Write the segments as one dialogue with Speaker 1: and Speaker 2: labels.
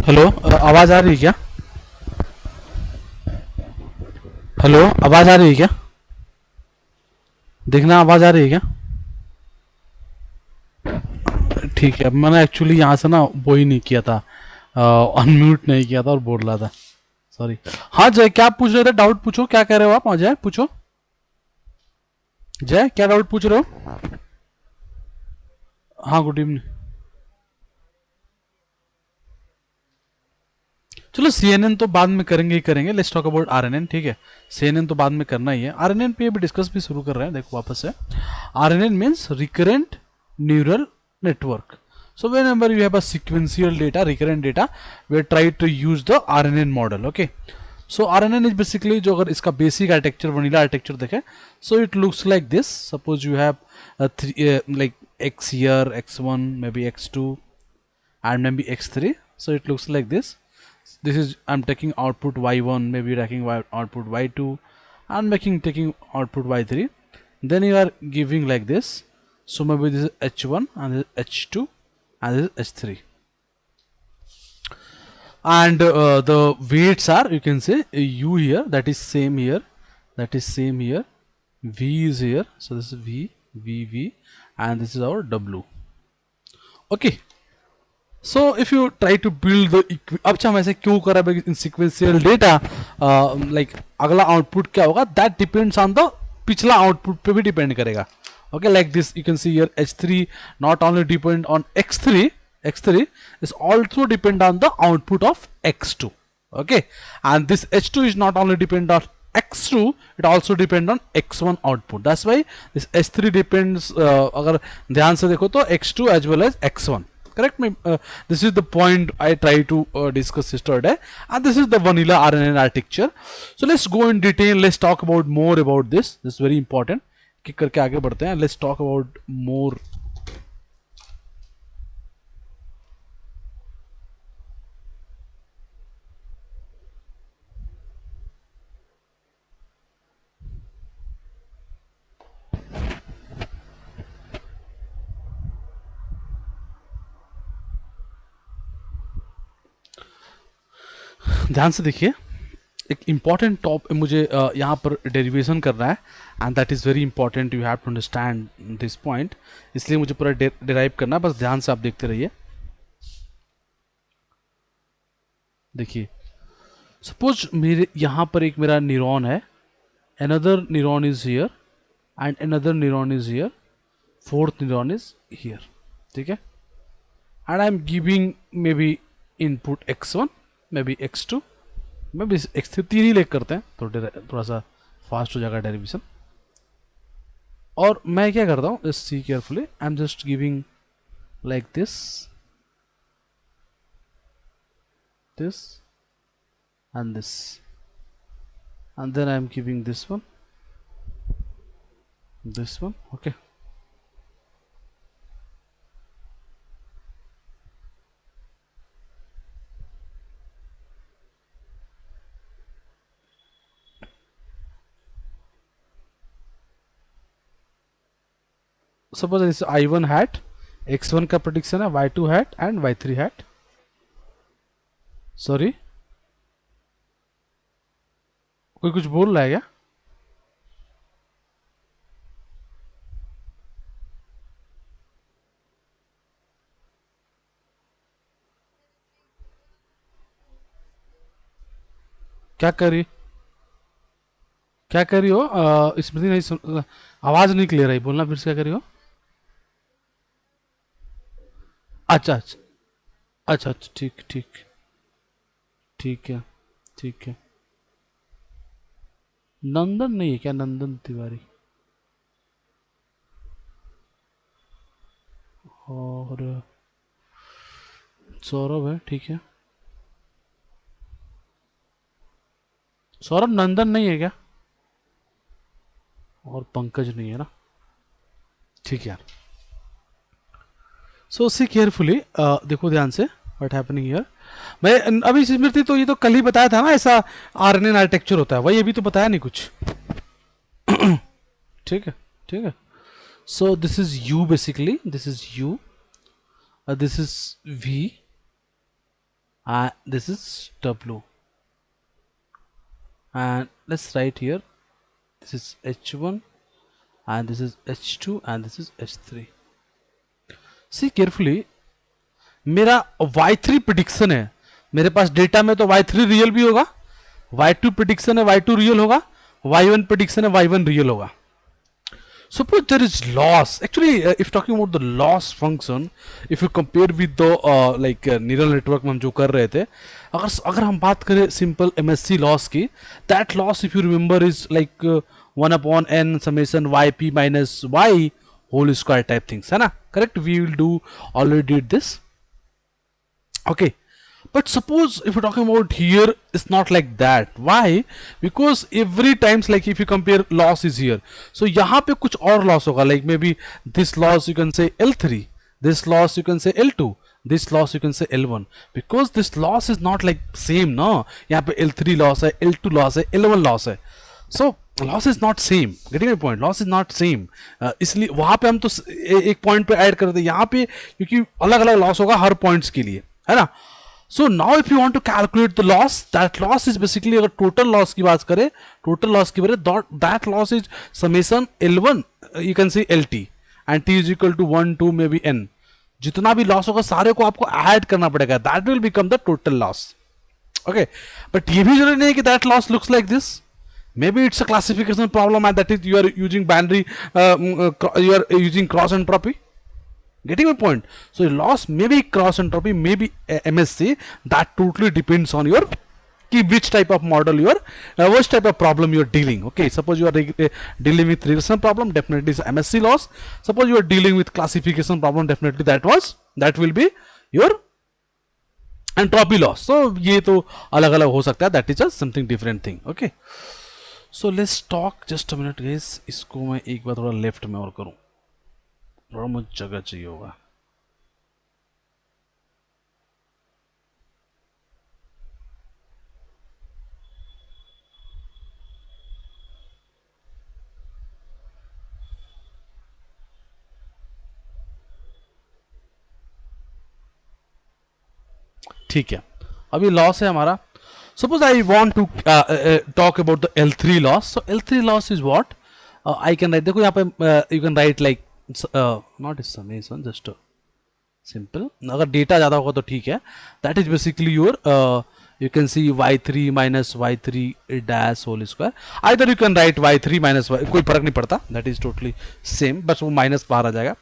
Speaker 1: Hello, आवाज आ रही है क्या? हेलो, आवाज आ रही है क्या? देखना आवाज आ रही है क्या? ठीक है, मैंने एक्चुअली यहाँ से ना वो ही नहीं किया था, अनम्यूट नहीं किया था और बोल रहा था। सॉरी। हाँ जय, क्या पूछ रहे थे? डाउट पूछो, क्या कह रहे हो आप? जय पूछो। जय, क्या डाउट पूछ रहे हो? हाँ, गुड इवनिंग। चलो सीएनएन तो बाद में करेंगे ही करेंगे, लेट्स टॉक अबाउट आरएनएन, ठीक है। सीएनएन तो बाद में करना ही है। आरएनएन पे अभी डिस्कस भी शुरू कर रहे हैं, देखो वापस से। RNN means recurrent neural network. So whenever you have a sequential data, recurrent data, we try to use the RNN model. Okay. So RNN is basically जो अगर इसका basic architecture, vanilla architecture देखें, so it looks like this. Suppose you have like X here, X1, maybe X2, and maybe X3. So it looks like this. This is I'm taking output Y1, maybe taking output Y2, and taking output Y3. Then you are giving like this. So maybe this is H1 and this is H2 and this is H3. And the weights are, you can say U here, that is same here, that is same here, V is here, so this is V, V, V, and this is our W. Okay. So if you try to build the, अब हम ऐसे क्यों कर रहे हैं in sequential data? Like अगला output क्या होगा, दैट डिपेंड्स ऑन द पिछला आउटपुट पे भी डिपेंड करेगा. Okay, like this you can see here H3 not only depend on X3 is also depend on the output of X2. Okay, and this H2 is not only depend on X2, it also depend on X1 output. That's why this H3 depends, अगर ध्यान से देखो तो X2 as well as X1. Correct me. This is the point I try to discuss yesterday, and this is the vanilla RNN architecture. So let's go in detail. Let's talk about more about this. This is very important. Kick करके आगे बढ़ते हैं. Let's talk about more. ध्यान से देखिए, एक important top मुझे यहाँ पर डेरिवेशन करना है, and that is very important. You have to understand this point, इसलिए मुझे पूरा डिराइव करना है. बस ध्यान से आप देखते रहिए. देखिए, सपोज मेरे यहाँ पर एक मेरा न्यूरॉन है, another neuron is here and another neuron is here, fourth neuron is here. ठीक है, and I'm giving maybe input x1, maybe x2, maybe x3. तीन ही लेक करते हैं, थोड़ा सा फास्ट हो जाएगा डेरिवेशन. और मैं क्या करता हूँ, just see carefully, I am just giving like this, this and this, and then I am giving this one, okay. Suppose this I1 hat, x1 का prediction है, y2 hat and y3 hat. Sorry, कोई कुछ बोल रहा है क्या? क्या करी, क्या करी हो? स्मृति नहीं सुन, आवाज नहीं क्लियर आई, बोलना फिर से, क्या करी हो? अच्छा अच्छा अच्छा अच्छा, ठीक ठीक, ठीक है, ठीक है. नंदन नहीं है क्या? नंदन तिवारी और सौरभ है, ठीक है. सौरभ, नंदन नहीं है क्या? और पंकज नहीं है ना? ठीक है यार. सो सी केयरफुली, देखो ध्यान से व्हाट हैपनिंग हियर. मैं अभी स्मृति, तो ये तो कल ही बताया था ना ऐसा आरएनएन आर्किटेक्चर होता है, वही अभी तो बताया नहीं कुछ. ठीक है, ठीक है. So this is U, basically this is U, this is V, this is W, and let's write here this is H1 and this is H2 and this is H3. See carefully, मेरा y3 prediction है, मेरे पास data में तो y3 real भी होगा, y2 prediction है y2 real होगा, y1 prediction है y1 रियल होगा. Suppose there is loss. Actually, if talking about the loss function, if you compare with the neural network में हम जो कर रहे थे, अगर हम बात करें simple MSC loss की, that loss if you remember is like 1 upon n summation yp minus y whole square type things, है ना? Correct? We will do already did this. Okay. But suppose if you're talking about here, it's not like that. Why? Because every times like if you compare loss is here, so यहाँ पे कुछ और loss होगा, like maybe this loss you can say L3, this loss you can say L2, this loss you can say L1, because this loss is not like same, no? यहाँ पे L3 loss है, L2 loss है, L1 loss है, so loss is not same. Getting my point? Loss is not same. इसलिए वहाँ पे हम तो एक point पे ऐड कर दें, यहाँ पे क्योंकि अलग अलग loss होगा हर points के लिए, है ना? So now if you want to calculate the loss, that loss is basically अगर total loss की बात करें, total loss की बात that loss is summation L1 you can say LT and T is equal to 1 2 maybe n. जितना भी loss होगा सारे को आपको add करना पड़ेगा, that will become the total loss. Okay, but ये भी जरूरी नहीं है कि that loss looks like this. Maybe it's a classification problem and that is you are using binary, you are using cross entropy. Getting my point? So loss may be cross entropy, may be MSC. That totally depends on your which type of model you are, which type of problem you are dealing. Okay, suppose you are dealing with regression problem, definitely is MSC loss. Suppose you are dealing with classification problem, definitely that will be your entropy loss. So ये तो अलग अलग हो सकता है. That is just something different thing. Okay. So let's talk just a minute guys. इसको मैं एक बार थोड़ा लेफ्ट में और करूँ, थोड़ा मुझे जगह चाहिए होगा. ठीक है, अभी लॉस है हमारा. Suppose I want to talk about the L3 loss. So L3 loss is what? I can write. देखो यहाँ पे you can write like not is summation, just simple. अगर डेटा ज़्यादा होगा तो ठीक है. That is basically your you can see y3 minus y3 dash whole square. Either you can write y3 minus y, कोई फर्क नहीं पड़ता. That is totally same. बस वो माइनस बाहर आ जाएगा.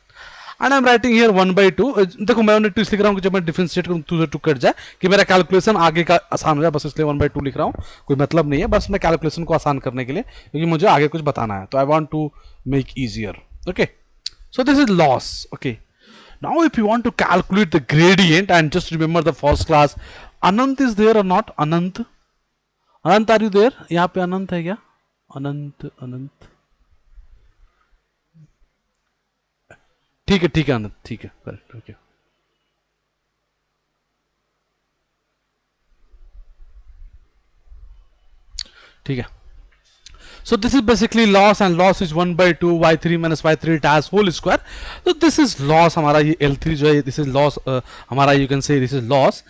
Speaker 1: And I am writing here 1/2. देखो मैं 1/2 इसलिए लिख रहा हूँ कि जब मैं डिफरेंशिएट करूँ 2 से 2 कट जाए कि मेरा कैलकुलेशन आगे का आसान हो जाए, बस इसलिए 1/2 लिख रहा हूँ. कोई मतलब नहीं है, बस मैं कैलकुलेशन को आसान करने के लिए, क्योंकि मुझे आगे कुछ बताना है, तो I want to make easier. Okay, so this is loss. Okay, now if you want to calculate the gradient and just remember the first class, Anant is there और not? Anant, Anant are you there? यहाँ पे अनंत है क्या? अनंत, अनंत, ठीक है, ठीक है अनंत, ठीक है, करेक्ट. ओके, ठीक है. So this is basically loss, and loss is 1/2 y3 minus y3 dash whole square. So this is loss हमारा, ये L3 जो है, this is loss हमारा, you can say this is loss.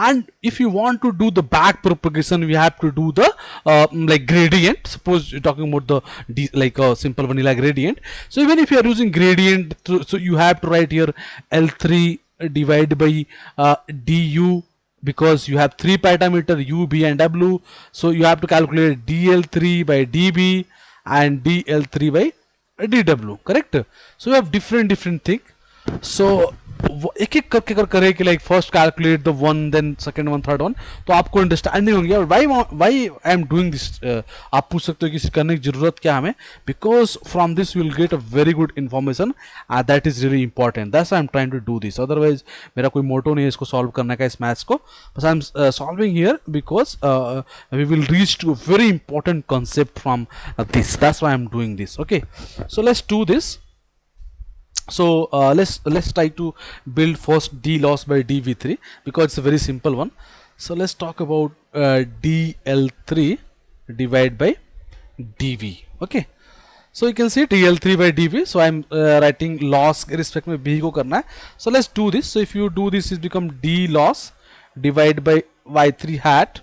Speaker 1: And if you want to do the back propagation, we have to do the like gradient. Suppose you're talking about the like a simple vanilla gradient. So even if you are using gradient, so you have to write here L3 divided by du, because you have 3 parameter u, b and w, so you have to calculate dl3 by db and dl3 by dw. Correct? So you have different thing. So एक एक करके अगर करें कि like first calculate the one, then second one, third one, तो आपको understanding होंगे. और why I am doing this, आप पूछ सकते हो कि इसे करने की जरूरत क्या हमें, because from this you will get a very good information, that is really important. That's I am trying to do this. Otherwise मेरा कोई मोटो नहीं है इसको सॉल्व करने का, इस मैथ्स को, बस I am solving here because we will reach to very important concept from this. That's why I am doing this. Okay, so let's do this. So let's try to build first d loss by dv3, because it's a very simple one. So let's talk about dl3 divided by dv. Okay, so you can see dl3 by dv. So I'm writing loss के respect में b को करना है. So let's do this. So if you do this, it become d loss divide by y3 hat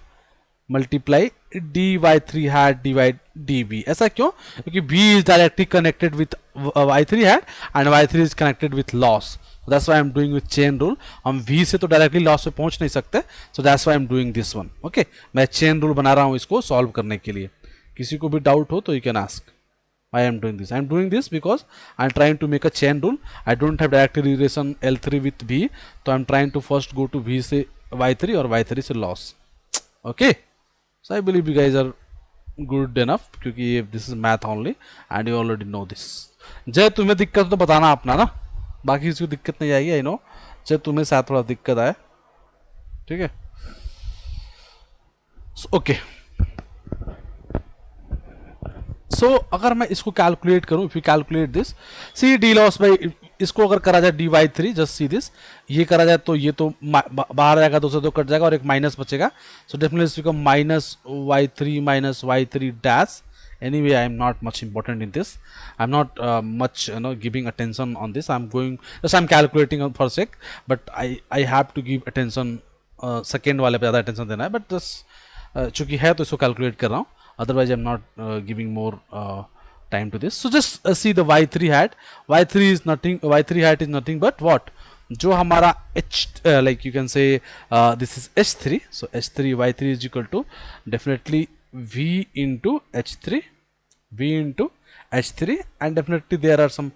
Speaker 1: multiply dy3 hat divide dv. ऐसा क्यों? क्योंकि v is directly connected with y3 hat and y3 is connected with loss. That's why I am doing with chain rule. हम v से तो directly loss पे पहुंच नहीं सकते, so that's why I am doing this one. Okay, मैं chain rule बना रहा हूं इसको सॉल्व करने के लिए. किसी को भी डाउट हो तो you can ask. Why I am doing this? I am doing this because I am trying to make a chain rule. I don't have direct relation L3 with V, so I am trying to first go to V से Y3 और Y3 से loss. Okay, so I believe you guys are good enough क्योंकि this is math only and you already know this. जय तुम्हें दिक्कत हो तो बताना अपना ना, बाकी किसी को दिक्कत नहीं आएगी. I know जय तुम्हें साथ थोड़ा दिक्कत आए, ठीक है. ओके, सो अगर मैं इसको कैलकुलेट करूं, if you calculate this, see d loss by, इसको अगर करा जाए d y three, just see this, ये करा जाए तो ये तो बाहर जाएगा, 2 से 2 कट जाएगा और एक माइनस बचेगा. So definitely become minus y three dash. Anyway, I am not much important in this. I'm not much giving attention on this. I'm going just I'm calculating for sec, but I have to give attention. Second वाले पे ज़्यादा attention देना है, but just चूंकि है तो इसको calculate कर रहा हूँ. Otherwise I'm not giving more time to this. So just see the y3 hat. Y3 hat is nothing but what, जो हमारा h, like you can say this is h3, so h3 y3 is equal to definitely v into h3, v into h3, and definitely there are some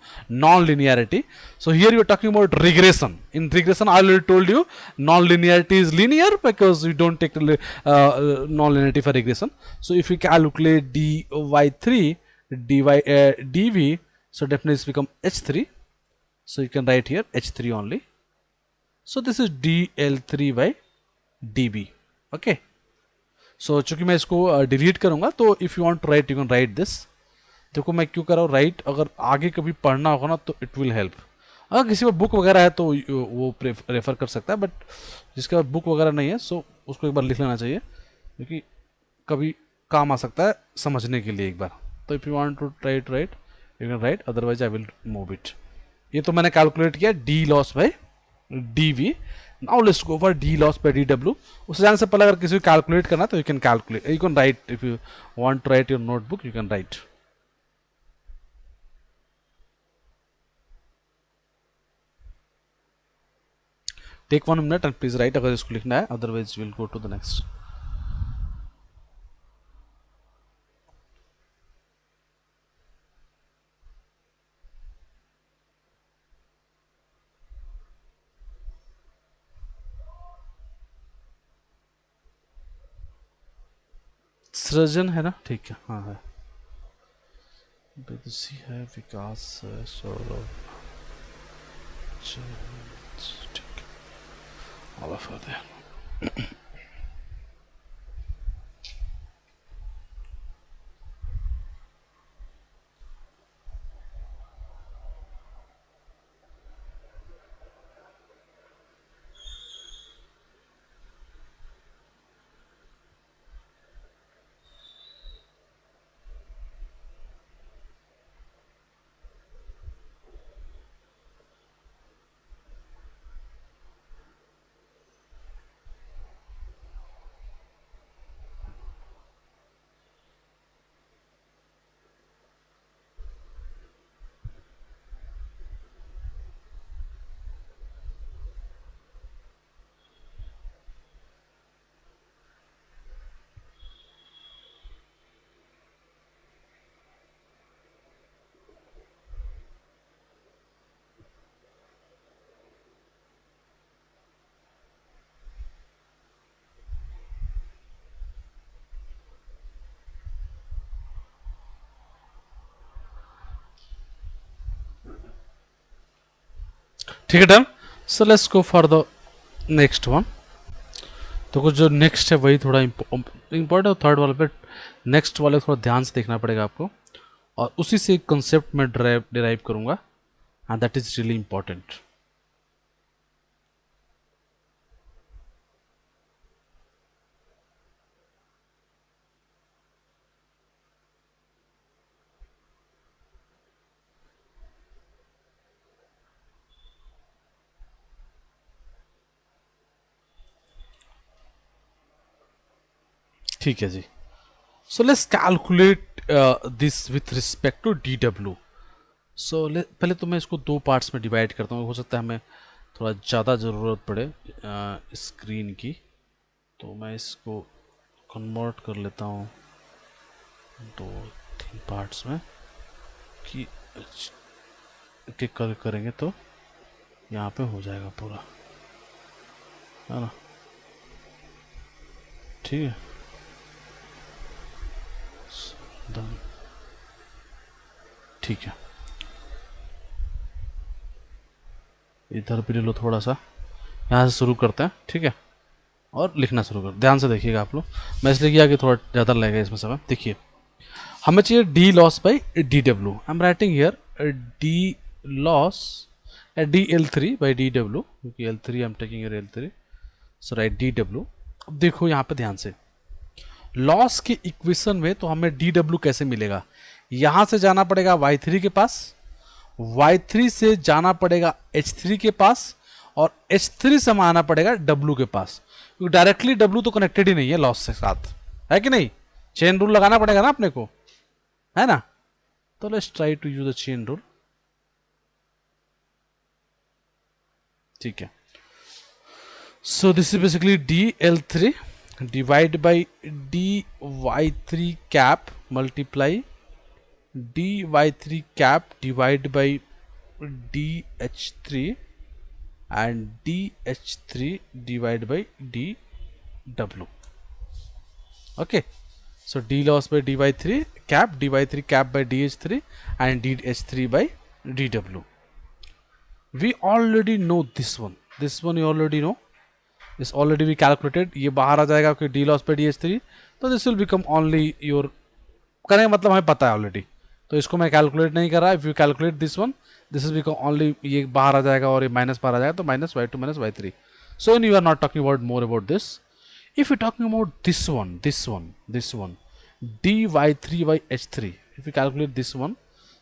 Speaker 1: non-linearity. So here you are talking about regression. In regression I already told you non-linearity is linear because we don't take non-linearity for regression. So if we calculate dy3 dv, so definitely it's become h3. So you can write here h3 only. So this is dl3 by db. Okay, सो चूंकि मैं इसको delete करूंगा तो if you want to write you can write this. देखो मैं क्यों कर रहा हूँ राइट, अगर आगे कभी पढ़ना होगा ना तो इट विल हेल्प. अगर किसी पर बुक वगैरह है तो वो रेफर कर सकता है, बट जिसके पास बुक वगैरह नहीं है सो उसको एक बार लिख लेना चाहिए, क्योंकि कभी काम आ सकता है समझने के लिए एक बार. तो if you want to write you can write, otherwise I will move it. ये तो मैंने कैलकुलेट किया d loss by d V. Now let's go for d loss by D W. उससे जाने से पहले अगर किसी को कैलकुलेट करना तो you can calculate, you can write. If you want to write your notebook you can write. Take 1 minute and please write अगर इसको लिखना है, otherwise will go to the next. Srijan है ना, ठीक है, हाँ है. विदुषी है, विकास है, सौरभ, ठीक है, ऑल ऑफ देयर. ठीक है done. So let's go for the next one. तो कुछ जो नेक्स्ट है वही थोड़ा इम्पोर्टेंट है. थर्ड वाले पे नेक्स्ट वाले थोड़ा ध्यान से देखना पड़ेगा आपको, और उसी से एक कंसेप्ट में डिराइव करूंगा, and that is really important. ठीक है जी. So let's calculate this with respect to dw. So पहले तो मैं इसको दो पार्ट्स में डिवाइड करता हूँ. हो सकता है हमें थोड़ा ज़्यादा ज़रूरत पड़े स्क्रीन की, तो मैं इसको कन्वर्ट कर लेता हूँ दो तीन पार्ट्स में कि करेंगे तो यहाँ पे हो जाएगा पूरा, है ना. ठीक है. डन. ठीक है. इधर भी ले लो थोड़ा सा. यहाँ से शुरू करते हैं. ठीक है. और लिखना शुरू कर. ध्यान से देखिएगा आप लोग. मैं इसलिए किया कि थोड़ा ज़्यादा लगेगा इसमें समय. देखिए हमें चाहिए D loss by D W. I am writing here D loss D L three by D W, क्योंकि L three I am taking here L three. So write D W. अब देखो यहाँ पे ध्यान से लॉस के इक्वेशन में तो हमें डी डब्ल्यू कैसे मिलेगा. यहाँ से जाना पड़ेगा वाई थ्री के पास, y3 से जाना पड़ेगा h3 के पास, और h3 से हमें आना पड़ेगा w के पास, क्योंकि डायरेक्टली w तो कनेक्टेड ही नहीं है लॉस से साथ, है कि नहीं. चेन रूल लगाना पड़ेगा ना अपने को, है ना. तो let's try to use the chain rule. ठीक है. So this is basically dl3 divide by dy3 cap multiply dy3 cap divide by dh3 and dh3 divide by dw. Okay, so d loss by dy3 cap by dh3 and dh3 by dw. We already know this one you already know. This already we calculated. ये बाहर आ जाएगा कि d loss by dh3, तो this will become only your, करने का मतलब हमें पता है ऑलरेडी, तो इसको मैं कैलकुलेट नहीं कर रहा. If you calculate this one, this is become only, ये बाहर आ जाएगा और ये माइनस बाहर आ जाएगा, तो minus y two minus y three. So you are not talking about more about this. If you talking about this one d y three by h three, if you calculate this one,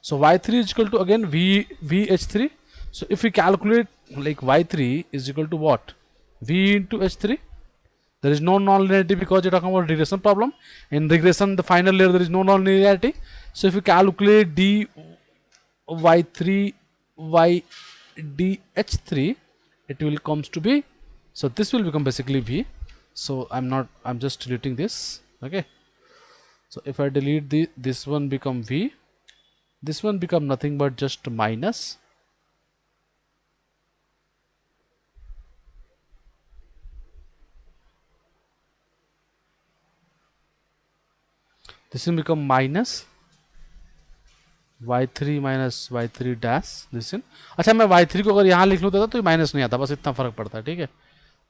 Speaker 1: so y three is equal to again V h three. So if you calculate like y three is equal to what, v into h3. There is no nonlinearity because you're talking about regression problem. In regression, the final layer, there is no nonlinearity. So if you calculate d y3 y dh3, it will comes to be, so this will become basically v. So I'm just deleting this. Okay. So if I delete this one become v, this one become nothing but just minus. This will become minus y3 minus y3 dash this in. अच्छा, मैं y3 को अगर यहाँ लिख लूँ तो minus नहीं आता, बस इतना फर्क पड़ता है. ठीक है.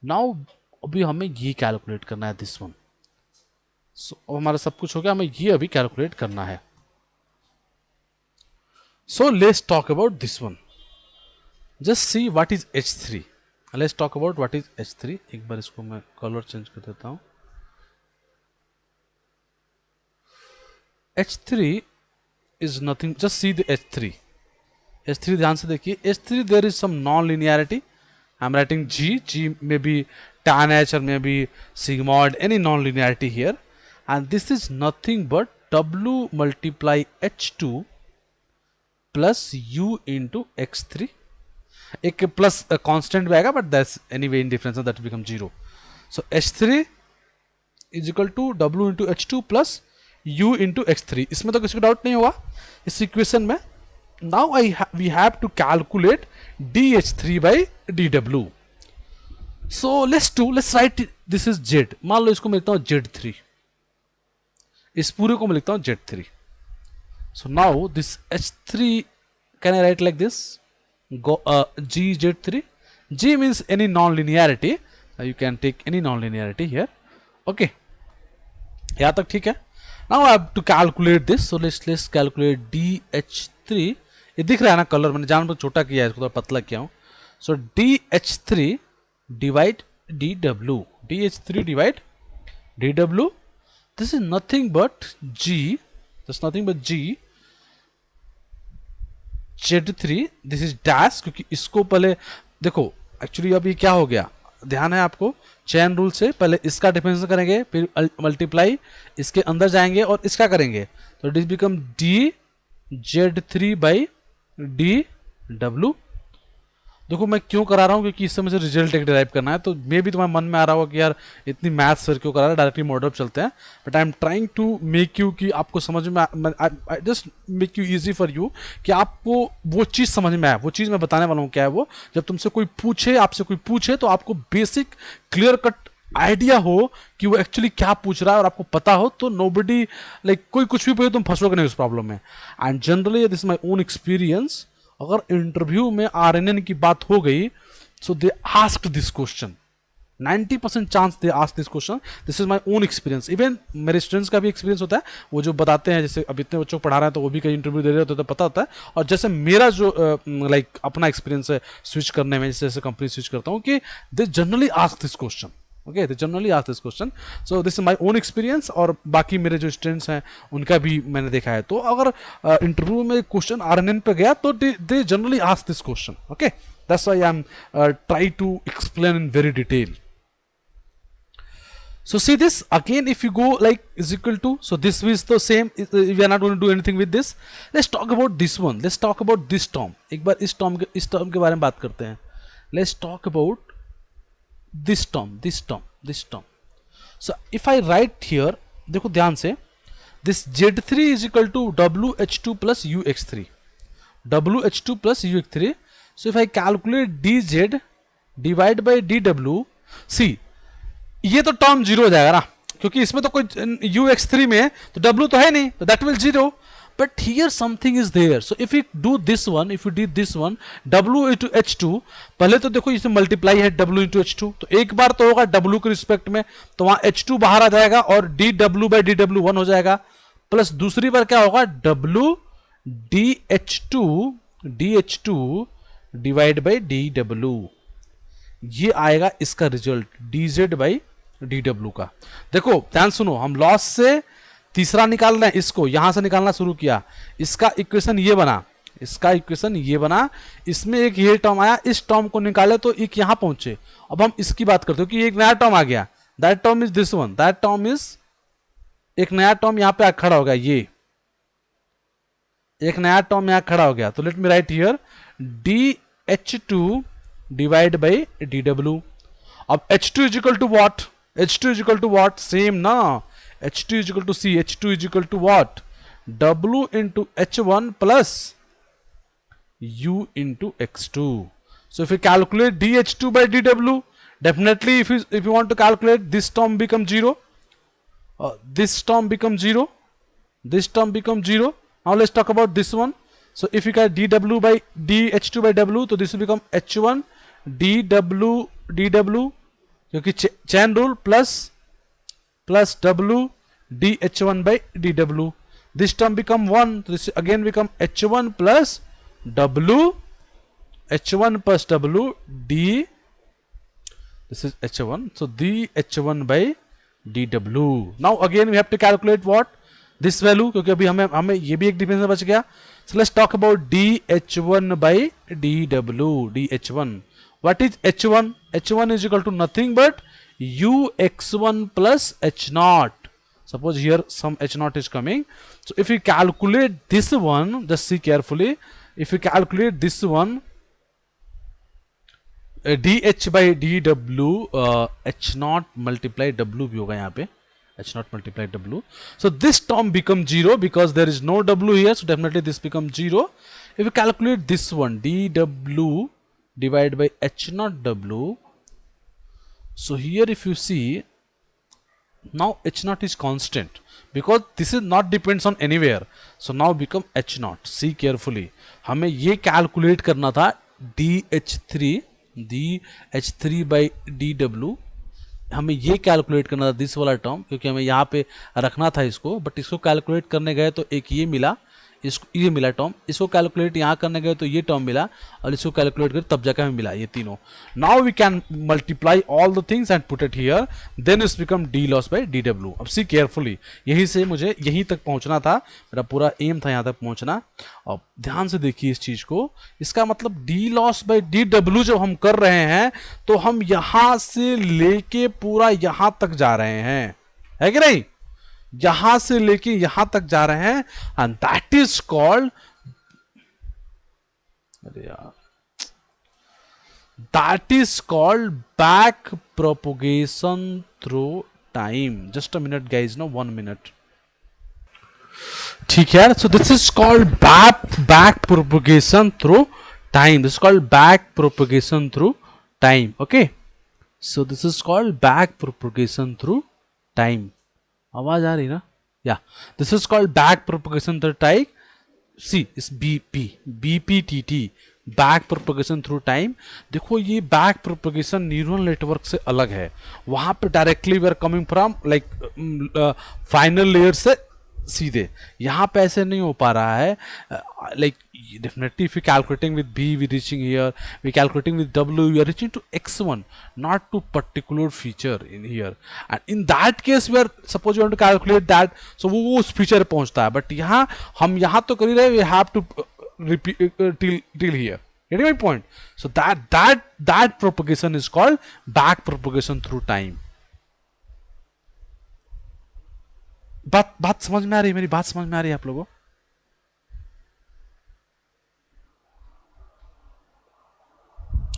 Speaker 1: नाउ अभी हमें ये कैलकुलेट करना है दिस वन. सो अब हमारा सब कुछ हो गया, हमें ये अभी कैलकुलेट करना है. So let's talk about this one. Just see what is h3. Let's talk about what is h3. एक बार इसको मैं कलर चेंज कर देता हूँ. h3 is nothing, just see the h3. h3 ध्यान से देखिए. h3 there is some non-linearity. I'm writing g may be tan h or may be sigmoid, any non-linearity here, and this is nothing but w multiply h2 plus u into x3. एक plus constant भी आएगा, but that's anyway indifference, that become 0. So h3 is equal to w into h2 plus u into x3. इसमें तो किसी को doubt नहीं होगा इस इक्वेशन में. Now we have to calculate dh3 by dw. So let's write this is z. मान लो इसको मैं लिखता हूं z3, इस पूरे को मैं लिखता हूं z3. So now this h3 can I right like this, g z3. g means any non-linearity. You can take any non-linearity here. Okay, यहाँ तक ठीक है. Now I have to calculate this. So let's calculate dh3. ये दिख रहा है ना colour, मैंने जानबूझ छोटा किया है, इसको थोड़ा पतला किया हूँ. So dh3 divide dw. dh3 divide dw. This is nothing but g. That's nothing but g z3. This is dash, क्योंकि इसको पहले देखो, एक्चुअली अब ये क्या हो गया, ध्यान है आपको, चेन रूल से पहले इसका डिफरेंशियल करेंगे, फिर मल्टीप्लाई इसके अंदर जाएंगे और इसका करेंगे, तो it is become D Z three by D W. देखो मैं क्यों करा रहा हूँ, क्योंकि इससे मुझे रिजल्ट एक डिराइव करना है, तो मे भी तुम्हारे मन में आ रहा होगा कि यार इतनी मैथ्स सर क्यों करा रहा है, डायरेक्टली मॉडल चलते हैं। But I am trying to make you कि आपको समझ में, I just make you easy for you कि आपको वो चीज़ समझ में आए। वो चीज़ मैं बताने वाला हूँ क्या है वो, जब तुमसे कोई पूछे, आपसे कोई पूछे तो आपको बेसिक क्लियर कट आइडिया हो कि वो एक्चुअली क्या पूछ रहा है और आपको पता हो, तो नोबडी लाइक कोई कुछ भी पूछे तुम फंसोगे नहीं उस प्रॉब्लम में। And generally this is my own experience, अगर इंटरव्यू में आरएनएन की बात हो गई, so they asked this question, 90% chance they ask this question. This is my own experience, even मेरे स्टूडेंट्स का भी एक्सपीरियंस होता है, वो जो बताते हैं, जैसे अब इतने बच्चों को पढ़ा रहे हैं तो वो भी कई इंटरव्यू दे रहे होते हैं तो पता होता है। और जैसे मेरा जो लाइक अपना एक्सपीरियंस है स्विच करने में, जैसे जैसे कंपनी स्विच करता हूँ, कि दे generally ask this question, okay, they generally ask this question. So this is my own experience, और बाकी मेरे जो स्टूडेंट्स हैं उनका भी मैंने देखा है। तो अगर इंटरव्यू में क्वेश्चन आरएनएन पे गया तो they generally ask this question, okay, that's why I am try to explain in very detail. So see this again, if you go like is equal to, so this is the same, we are not going to do anything with this. Let's talk about this one, let's talk about this term. एक बार इस term के बारे में बात करते हैं. Let's talk about this term. So if I write here, देखो ध्यान से, this Z3 is equal to WH2 plus UX3, WH2 plus UX3. So if I calculate DZ divide by DW, see ये तो टर्म जीरो हो जाएगा ना, क्योंकि इसमें तो कोई UX3 में है तो W तो है नहीं, तो that will zero. But here something is there. So if you do this one, if you do this one, W into H2, पहले तो देखो इसे मल्टीप्लाई है W इंटू H2, तो एक बार तो होगा W के रिस्पेक्ट में, तो वहां H2 बाहर आ जाएगा और DW बाई DW 1 हो जाएगा, प्लस दूसरी बार क्या होगा W DH2 divide by DW, ये आएगा इसका रिजल्ट dz बाई dw का. देखो ध्यान सुनो, हम लॉस से तीसरा निकाल रहे हैं, इसको यहां से निकालना शुरू किया, इसका इक्वेशन ये बना, इसमें एक ये टर्म आया, इस टर्म को निकाले तो एक यहां पहुंचे. अब हम इसकी बात करते हो कि एक नया टर्म आ गया, that term is this one, that term is, एक नया टर्म यहां पे खड़ा हो गया, ये एक नया टर्म यहां खड़ा हो गया. तो let me write here dH2 divide by dw. अब H2 is equal to what, H2 is equal to what, same ना, H2 is equal to C, H2 is equal to what, W into H1 plus U into X2. So if you calculate dH2 by dW, definitely if you want to calculate, this term become zero, this term become zero, this term become zero. Now let's talk about this one. So if you calculate dW by dH2 by W, तो this will become H1 dW, क्योंकि chain rule, plus W dH1 by dW. This term become 1, so this again become H1 plus W, H1 plus W d, this is H1, so dH1 by dW. Now again we have to calculate what, this value, क्योंकि अभी हमें ये भी एक difference बच गया. So let's talk about dH1 by dW, dH1. What is H1? H1 is equal to nothing but UX1 plus H0. Suppose here some H0 is coming. So if you calculate this one, just see carefully. If you calculate this one, dH by dW, H0 multiply W भी होगा यहाँ पे, H0 multiply W. So this term becomes 0 because there is no W here. So definitely this becomes 0. If you calculate this one, dW divided by H0 W. So here if you see, now H0 is constant because this is not depends on anywhere. So now become H0. See carefully. हमें ये calculate करना था dH3 by dW. हमें ये calculate करना था this वाला term, क्योंकि हमें यहाँ पे रखना था इसको, बट इसको कैलकुलेट करने गए तो एक ये मिला, इसको ये मिला टर्म, इसको कैलकुलेट यहाँ करने गए तो ये टर्म मिला, और इसको कैलकुलेट कर तब जाकर हमें मिला ये तीनों. Now we can multiply all the things and put it here, then it's become D loss by D W. अब सी केयरफुली, यहीं से मुझे यहीं तक पहुंचना था, मेरा पूरा एम था यहाँ तक पहुंचना. अब ध्यान से देखिए इस चीज को, इसका मतलब D loss by D W जब हम कर रहे हैं तो हम यहां से लेके पूरा यहां तक जा रहे हैं, है कि नहीं? यहां से लेके यहां तक जा रहे हैं, एंड दैट इज कॉल्ड, अरे यार, that is called back propagation through time. Just a minute guys, no 1 minute. ठीक है, so this is called back propagation through time. This is called back propagation through time. Okay, so this is called back propagation through time. आवाज आ रही ना? Yeah, this is called back propagation through time. See इस BPTT, back propagation through time. देखो ये back propagation neural network से अलग है. वहां पे directly we are coming from like final layer से सीधे. यहां पे ऐसे नहीं हो पा रहा है. Like definitely if you calculating with b, we reaching here, we calculating with w, we are reaching to x1, not to particular feature in here. And in that case we are, suppose you want to calculate that, so वो उस feature पहुंचता है. but यहाँ हम यहाँ तो कर ही रहे, we have to repeat till here. Getting my point? So that propagation is called back propagation through time. बात समझ में आ रही है? मेरी बात समझ में आ रही है आप लोगों को?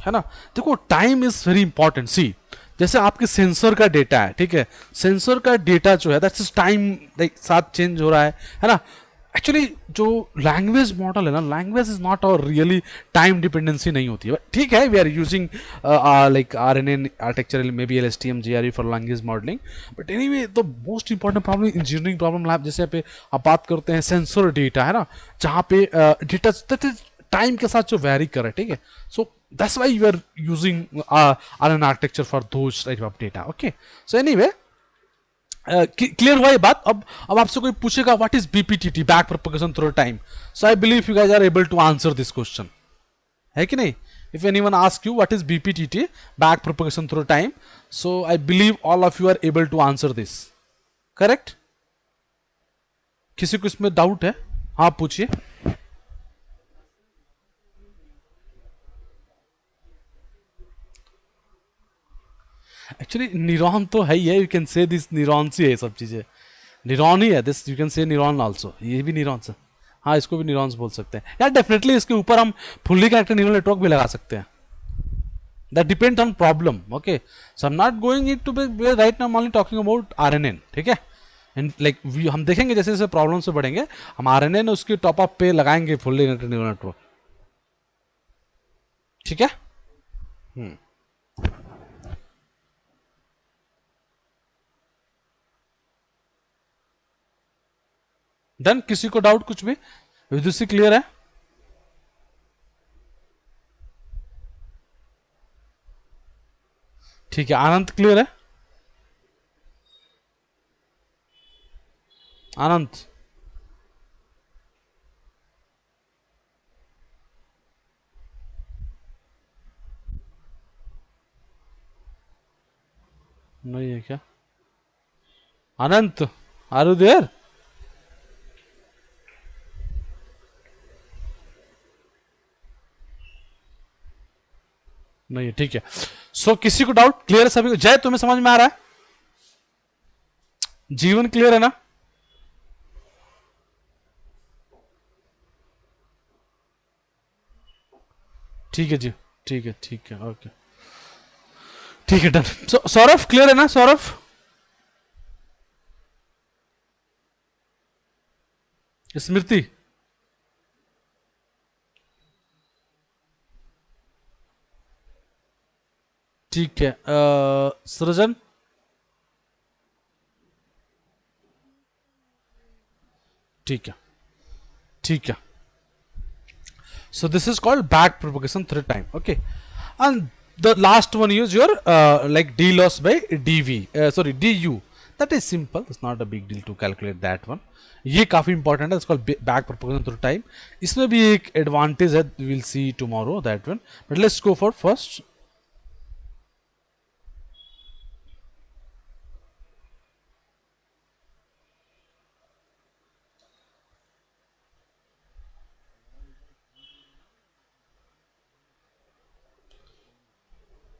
Speaker 1: है ना? देखो टाइम इज वेरी इंपॉर्टेंट. सी, जैसे आपके सेंसर का डेटा है, ठीक है, सेंसर का डेटा जो है दैट्स टाइम लाइक साथ चेंज हो रहा है ना? एक्चुअली जो लैंग्वेज मॉडल है ना, लैंग्वेज इज नॉट और रियली टाइम डिपेंडेंसी नहीं होती है. ठीक है, we are using like RNN architecture, maybe LSTM GRE for language modelling. But anyway the most important problem engineering problem lab जैसे पे आप बात करते हैं सेंसर डेटा, है ना, जहाँ पे डेटा दैट इज टाइम के साथ जो वेरी कर रहा है. ठीक है, सो that's why you are using RNN architecture for those type of data. Okay, so anyway, clear हुआ ये बात. अब आपसे कोई पूछेगा what is BPTT, back propagation through time, so I believe you guys are able to answer this question, है कि नहीं? If anyone asks you what is BPTT, back propagation through time, so I believe all of you are able to answer this, correct? किसी को इसमें doubt है? हाँ पूछिए. Actually neuron तो है ही है, you can say this neuron ही है, सब चीज़ें न्यूरॉन ही है. This you can say neuron also, ये भी न्यूरॉन्स है. हाँ, इसको भी न्यूरॉन्स बोल सकते हैं यार. डेफिनेटली इसके ऊपर हम फुल्ली कनेक्टेड न्यूरल नेटवर्क भी लगा सकते हैं. That depends on problem. Okay, so I am not going it to be right now, I am only talking about RNN. ठीक है, एंड लाइक हम देखेंगे जैसे जैसे प्रॉब्लम से बढ़ेंगे हम RNN उसके टॉप अप पे लगाएंगे फुल्ली कनेक्टेड न्यूरल नेटवर्क. ठीक है. देन किसी को डाउट कुछ भी? विदुषी क्लियर है? ठीक है, आनंद क्लियर है? आनंद, नहीं है क्या? अनंत, आर यू देयर? नहीं है, ठीक है. सो किसी को डाउट? क्लियर है सभी को? जय, तुम्हें समझ में आ रहा है? जीवन क्लियर है ना? ठीक है जी, ठीक है, ठीक है, ओके, ठीक है, डन. सौरभ क्लियर है ना? सौरभ, स्मृति, ठीक है, सृजन, ठीक है, ठीक है. So this is called back propagation through time. Okay, and the last one is your like d loss by dv. Sorry, du. That is simple. It's not a big deal to calculate that one. ये काफी important है. It's called back propagation through time. इसमें भी एक advantage है. We'll see tomorrow that one. But let's go for first.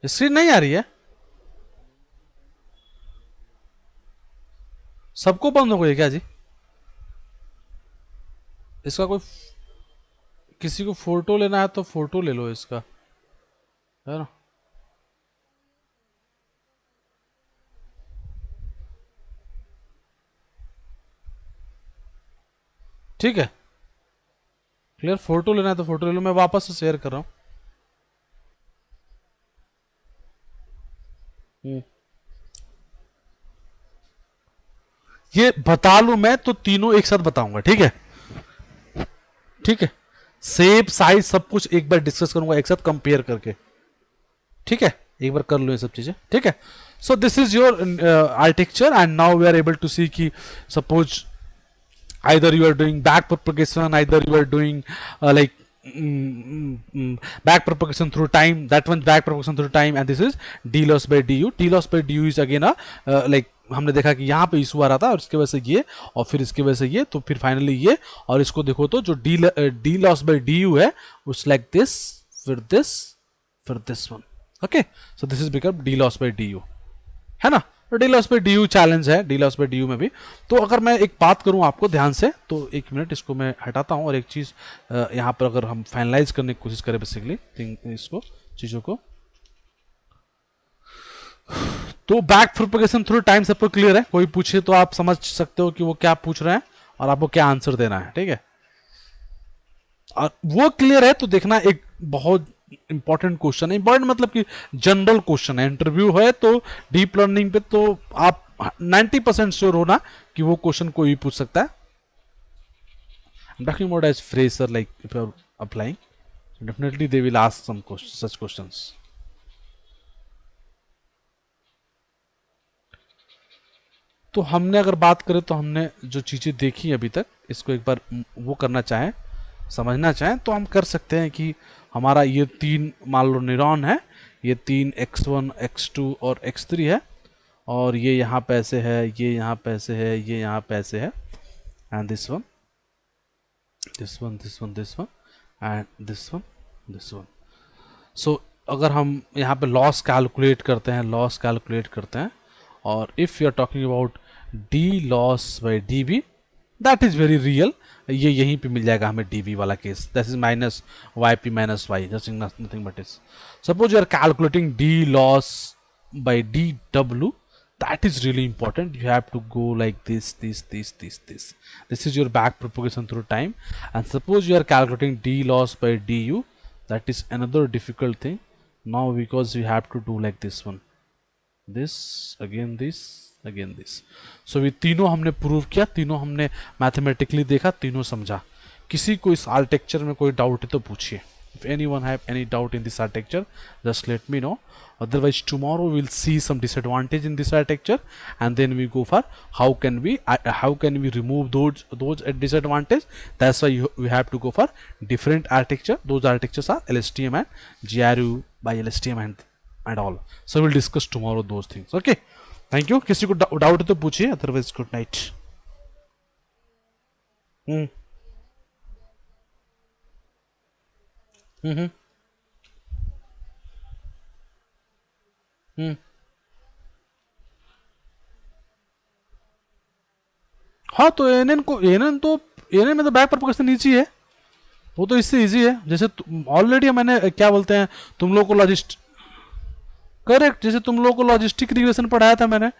Speaker 1: Screen नहीं आ रही है. सबको बंद हो गई क्या जी? इसका कोई किसी को फोटो लेना है तो फोटो ले लो इसका, है ना. ठीक है, क्लियर. फोटो लेना है तो फोटो ले लो. मैं वापस से शेयर कर रहा हूँ. ये बता लूं मैं तो तीनों एक साथ बताऊंगा. ठीक है, ठीक है. शेप साइज सब कुछ एक बार डिस्कस करूंगा एक साथ कंपेयर करके. ठीक है, एक बार कर लो ये सब चीजें. ठीक है. So this is your architecture and now we are able to see कि suppose either you are doing back propagation, either you are doing like back propagation through time. That one back propagation through time, and this is d loss by du. D loss by du is again a like हमने देखा कि यहाँ पे issue आ रहा था और इसके वजह से ये और फिर इसके वजह से ये, तो फिर फाइनली ये. और इसको देखो तो जो D loss by D U है उस लाइक दिस, फिर this one. Okay, so this is become D loss by D U, है ना. D loss by D U challenge है D loss by D U में भी. तो अगर मैं एक बात करूं आपको ध्यान से, तो एक मिनट इसको मैं हटाता हूं और एक चीज यहाँ पर अगर हम फाइनलाइज करने की कोशिश करें बेसिकली इसको चीजों को, तो बैक प्रोपगेशन थ्रू टाइम सबको क्लियर है. कोई पूछे तो आप समझ सकते हो कि वो क्या पूछ रहे हैं और आपको क्या आंसर देना है. ठीक है, और वो क्लियर है तो देखना एक बहुत इंपॉर्टेंट क्वेश्चन है. इंपॉर्टेंट मतलब कि जनरल क्वेश्चन है. इंटरव्यू है तो डीप लर्निंग पे तो आप 90% श्योर होना कि वो क्वेश्चन कोई भी पूछ सकता है. I'm talking about as fresher, like if you're applying, definitely they will ask some such questions. तो हमने अगर बात करें तो हमने जो चीजें देखी अभी तक, इसको एक बार वो करना चाहें, समझना चाहें तो हम कर सकते हैं कि हमारा ये तीन मान लो न्यूरॉन है. ये तीन x1 x2 और x3 है और ये यहाँ पे ऐसे है, ये यहाँ पे ऐसे है, ये यहाँ पे ऐसे है. And this one and this one. So अगर हम यहाँ पे लॉस कैलकुलेट करते हैं और if you are talking about D loss by D B, that is very real. ये यहीं पे मिल जाएगा हमें डीवी वाला case. That is minus Y P minus Y, nothing but is. Suppose you are calculating D loss by D W, that is really important. You have to go like this. This is your back propagation through time. And suppose you are calculating d loss by du, that is another difficult thing now, because you have to do like this one, this again, this. So ये तीनों हमने prove किया, तीनों हमने mathematically देखा, तीनों समझा. किसी को इस आर्किटेक्चर में कोई डाउट है तो पूछिए. If anyone have any doubt in this architecture, just let me know. Otherwise tomorrow we'll see some disadvantage in this architecture and then we go for how can we remove those disadvantage. That's why we have to go for different architecture. Those architectures are LSTM and GRU by LSTM and all. So we'll discuss tomorrow those things. Okay, thank you. किसी को doubt है तो पूछिए, otherwise good night. हाँ, तो NN में तो back propagation easy है. वो तो इससे इजी है. जैसे ऑलरेडी मैंने क्या बोलते हैं तुम लोग को करेक्ट, जैसे तुम लोग को लॉजिस्टिक रिग्रेशन पढ़ाया था मैंने,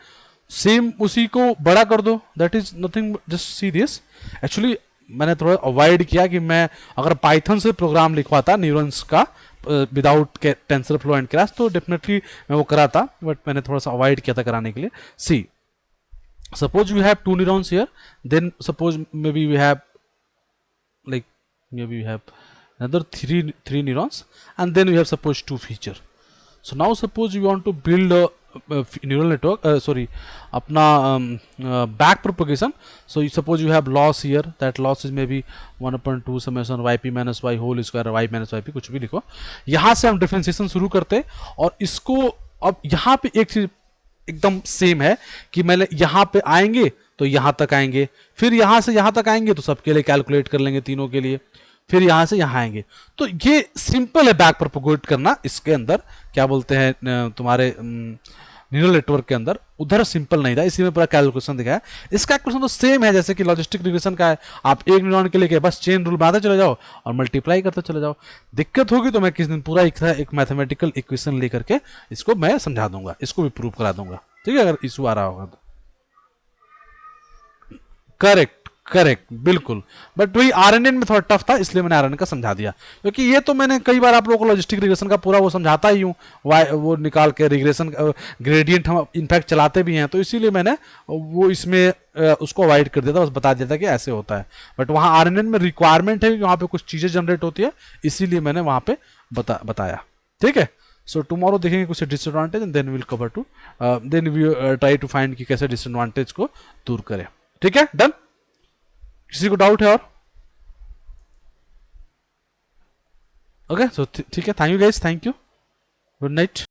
Speaker 1: सेम उसी को बड़ा कर दो. That is nothing, just see this. Actually मैंने थोड़ा अवॉइड किया कि मैं अगर पाइथन से प्रोग्राम लिखवाता न्यूरॉन्स का without tensor flow and class तो डेफिनेटली मैं वो कराता, बट मैंने थोड़ा सा अवॉइड किया था कराने के लिए. सी, suppose we have two neurons here, then suppose maybe we have another three neurons, and then we have suppose two feature. So now suppose we want to build a neural network, sorry, अपना back propagation. So suppose you have loss here, that loss is maybe 1/2 summation yp minus y whole square y minus yp, कुछ भी लिखो. यहाँ से हम differentiation शुरू करते हैं और इसको अब यहाँ पे एक चीज एकदम सेम है कि मैंने यहाँ पे आएंगे तो यहाँ तक आएंगे, फिर यहाँ से यहाँ तक आएंगे तो सबके लिए कैलकुलेट कर लेंगे तीनों के लिए, फिर यहां से यहां आएंगे. तो ये सिंपल है बैक प्रोपोगेट करना. इसके अंदर क्या बोलते हैं तुम्हारे न्यूरल नेटवर्क के अंदर, उधर सिंपल नहीं था, इसी में पूरा कैलकुलेशन दिखाया. इसका कैलकुलेशन तो सेम है जैसे कि लॉजिस्टिक रिग्रेशन का है. आप एक न्यूरॉन के लिए बस चेन रूल बनाते चले जाओ और मल्टीप्लाई करते चले जाओ. दिक्कत होगी तो मैं किस दिन पूरा एक मैथमेटिकल इक्वेशन लेकर के इसको मैं समझा दूंगा, इसको भी प्रूव करा दूंगा. ठीक है, अगर इशू आ रहा होगा तो. करेक्ट करेक्ट बिल्कुल. बट वही आरएनएन में थोड़ा टफ था, इसलिए मैंने आरएनएन का समझा दिया, क्योंकि ये तो मैंने कई बार आप लोगों को लॉजिस्टिक रिग्रेशन का पूरा वो समझाता ही हूँ, वो निकाल के रिग्रेशन ग्रेडियंट हम इनफैक्ट चलाते भी हैं, तो इसीलिए मैंने वो इसमें उसको अवॉइड कर दिया था, बस बता दिया था कि ऐसे होता है. बट वहाँ आरएनएन में रिक्वायरमेंट है कि वहाँ पे कुछ चीजें जनरेट होती है, इसीलिए मैंने वहाँ पे बताया. ठीक है. सो टुमारो देखेंगे कुछ disadvantage and then will cover to then we try to find कि कैसे डिसएडवांटेज को दूर करें. ठीक है, डन. किसी को डाउट है और? ओके, सो ठीक है. Thank you guys, thank you, good night.